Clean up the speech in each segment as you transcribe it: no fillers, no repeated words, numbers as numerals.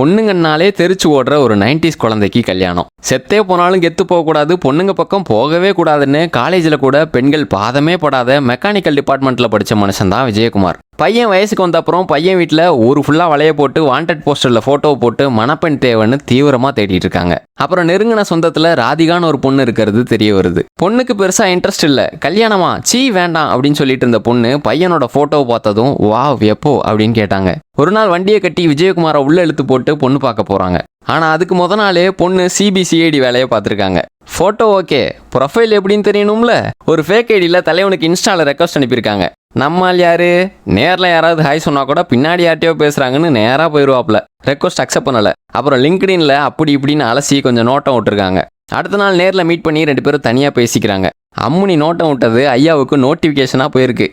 பொண்ணுங்கன்னாலே தெரிச்சு ஓடுற ஒரு 90s குழந்தைக்கு கல்யாணம். செத்தே போனாலும் கெத்து போகக்கூடாது, பொண்ணுங்க பக்கம் போகவே கூடாதுன்னு காலேஜில் கூட பெண்கள் பாதமே படாத மெக்கானிக்கல் டிபார்ட்மெண்ட்டில் படித்த மனுஷன் தான் விஜயகுமார். பையன் வயசுக்கு வந்த அப்புறம் பையன் வீட்டில் ஊர் ஃபுல்லாக வளைய போட்டு வாண்டட் போஸ்டரில் ஃபோட்டோவை போட்டு மணப்பெண் தேவைன்னு தீவிரமாக தேடிட்டு இருக்காங்க. அப்புறம் நெருங்கின சொந்தத்தில் ராதிகான்னு ஒரு பொண்ணு இருக்கிறது தெரிய வருது. பொண்ணுக்கு பெருசாக இன்ட்ரெஸ்ட் இல்லை. கல்யாணமா சீ வேண்டாம் அப்படின்னு சொல்லிட்டு இருந்த பொண்ணு பையனோட ஃபோட்டோவை பார்த்ததும் வாவ் எப்போ அப்படின்னு கேட்டாங்க. ஒரு நாள் வண்டியை கட்டி விஜயகுமாரை உள்ள இழுத்து போட்டு பொண்ணு பார்க்க போகிறாங்க. ஆனால் அதுக்கு முத நாளே பொண்ணு சிபிசிஐடி வேலையை பார்த்துருக்காங்க. ஃபோட்டோ ஓகே, ப்ரொஃபைல் எப்படின்னு தெரியணும்ல. ஒரு ஃபேக் ஐடியில் தலைவனுக்கு இன்ஸ்டாவில் ரெக்வஸ்ட் அனுப்பியிருக்காங்க. நம்மால் யாரு நேரில் யாராவது ஹாய் சொன்னா கூட பின்னாடி யார்ட்டையோ பேசுகிறாங்கன்னு நேராக போயிடுவாப்புல. ரெக்வஸ்ட் அக்செப்ட் பண்ணலை. அப்புறம் லிங்க்டின்ல அப்படி இப்படின்னு அலசி கொஞ்சம் நோட்டம் விட்டுருக்காங்க. அடுத்த நாள் நேரில் மீட் பண்ணி 2 பேரும் தனியாக பேசிக்கிறாங்க. அம்முனி நோட்டம் விட்டது ஐயாவுக்கு நோட்டிஃபிகேஷனாக போயிருக்கு.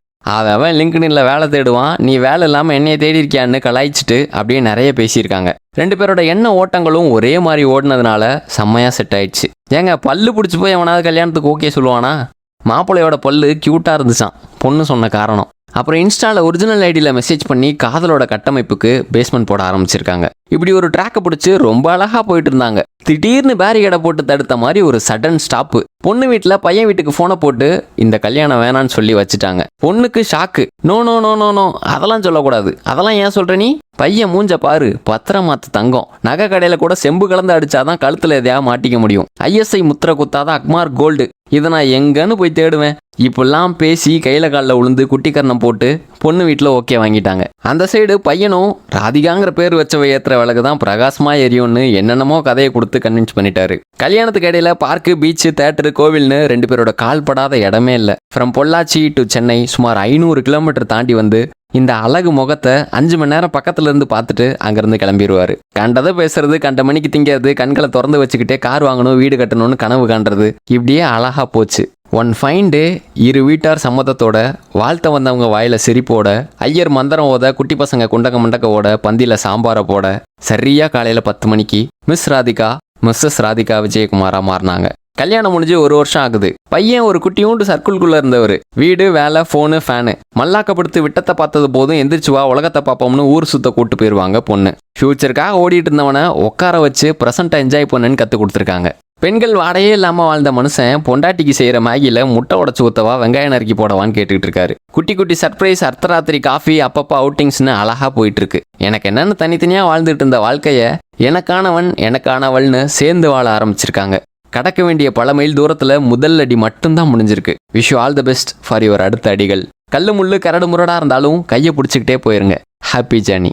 அவன் லிங்க்டின்ல வேலை தேடுவான், நீ வேலை இல்லாமல் என்னைய தேடி இருக்கியான்னு கலாய்ச்சிட்டு அப்படியே நிறைய பேசியிருக்காங்க. 2 பேரோட எண்ண ஓட்டங்களும் ஒரே மாதிரி ஓடினதுனால செம்மையாக செட் ஆயிடுச்சு. ஏங்க பல்லு பிடிச்சி போய் எவனாவது கல்யாணத்துக்கு ஓகே சொல்லுவானா? மாப்பிள்ளையோட பல்லு க்யூட்டாக இருந்துச்சான் பொண்ணு சொன்ன காரணம். அப்புறம் இன்ஸ்டாவில் ஒரிஜினல் ஐடியில் மெசேஜ் பண்ணி காதலோட கட்டமைப்புக்கு பேஸ்மெண்ட் போட ஆரம்பிச்சிருக்காங்க. இப்படி ஒரு ட்ராக்கை பிடிச்சி ரொம்ப அழகாக போயிட்டு இருந்தாங்க. திடீர்னு பேரிகேடை போட்டு தடுத்த மாதிரி ஒரு சடன் ஸ்டாப்பு. பொண்ணு வீட்டில் பையன் வீட்டுக்கு ஃபோனை போட்டு இந்த கல்யாணம் வேணான்னு சொல்லி வச்சுட்டாங்க. பொண்ணுக்கு shock. No no no no no அதெல்லாம் சொல்லக்கூடாது. அதெல்லாம் ஏன் சொல்கிற நீ? பையன் மூஞ்ச பாரு, பத்திரமாத்து தங்கம். நகை கடையில் கூட செம்பு கலந்து அடிச்சாதான் கழுத்தில் எதையா மாட்டிக்க முடியும். ஐஎஸ்ஐ முத்திரை குத்தாதான் அக்மார் கோல்டு. இதை நான் எங்கன்னு போய் தேடுவேன். இப்பெல்லாம் பேசி கையில் காலில் விழுந்து குட்டிக்கரணம் போட்டு பொண்ணு வீட்டில் ஓகே வாங்கிட்டாங்க. அந்த சைடு பையனும் ராதிகாங்கிற பேர் வச்சவை ஏற்றுற விளக்கு தான் பிரகாசமா எரியும்னு என்னென்னமோ கதையை கொடுத்து கன்வின்ஸ் பண்ணிட்டாரு. கல்யாணத்துக்கு இடையில பார்க்கு, பீச்சு, தேட்டரு, கோவில்னு 2 பேரோட கால் படாத இடமே இல்லை. ஃப்ரம் பொள்ளாச்சி டு சென்னை சுமார் 500 கிலோமீட்டர் தாண்டி வந்து இந்த அழகு முகத்தை 5 மணி நேரம் பக்கத்துல இருந்து பார்த்துட்டு அங்கிருந்து கிளம்பிடுவாரு. கண்டதை பேசுறது, கண்ட மணிக்கு திங்கிறது, கண்களை திறந்து வச்சுக்கிட்டே கார் வாங்கணும், வீடு கட்டணும்னு கனவு காண்றது, இப்படியே அழகா போச்சு. ஒன் ஃபைன் டே 2 வீட்டார் சம்மதத்தோட வாழ்த்த வந்தவங்க வாயில சிரிப்போட, ஐயர் மந்திரம் ஓத, குட்டி பசங்க குண்டக்க மண்டக்க ஓட, பந்தியில சாம்பாரை போட, சரியா காலையில 10 மணிக்கு மிஸ் ராதிகா மிஸ்ஸஸ் ராதிகா விஜயகுமாரா மாறினாங்க. கல்யாணம் முடிஞ்சு 1 வருஷம் ஆகுது. பையன் ஒரு குட்டியூண்டு சர்க்கிள்குள்ள இருந்தவர். வீடு, வேலை, ஃபோனு, ஃபேனு, மல்லாக்கப்படுத்து விட்டத்தை பார்த்தது போதும் எந்திரிச்சு வா உலகத்தை பார்ப்போம்னு ஊர் சுத்த கூட்டு போயிடுவாங்க பொண்ணு. ஃபியூச்சருக்காக ஓடிட்டு இருந்தவனை உட்கார வச்சு ப்ரெசண்ட்டை என்ஜாய் பண்ணுன்னு கற்றுக் கொடுத்துருக்காங்க. பெண்கள் வாடையே இல்லாமல் வாழ்ந்த மனுஷன் பொண்டாட்டிக்கு செய்கிற மேகியில் முட்டை உடச்சு ஊற்றவா, வெங்காயம் நறுக்கி போடவான்னு கேட்டுக்கிட்டு இருக்காரு. குட்டி குட்டி சர்ப்ரைஸ், அர்த்தராத்திரி காஃபி, அப்பப்போ அவுட்டிங்ஸ்னு அழகாக போயிட்டு இருக்கு. எனக்கு என்னன்னு தனித்தனியாக வாழ்ந்துட்டு இருந்த வாழ்க்கையை எனக்கானவன் எனக்கானவள்னு சேர்ந்து வாழ ஆரம்பிச்சிருக்காங்க. கடக்க வேண்டிய பல மைல் தூரத்தில் முதல் அடி மட்டும்தான் முடிஞ்சிருக்கு. Wish you all the best for your அடுத்த அடிகள். கல்லு முள்ளு கரடு முரடாக இருந்தாலும் கையை பிடிச்சிக்கிட்டே போயிருங்க. Happy journey.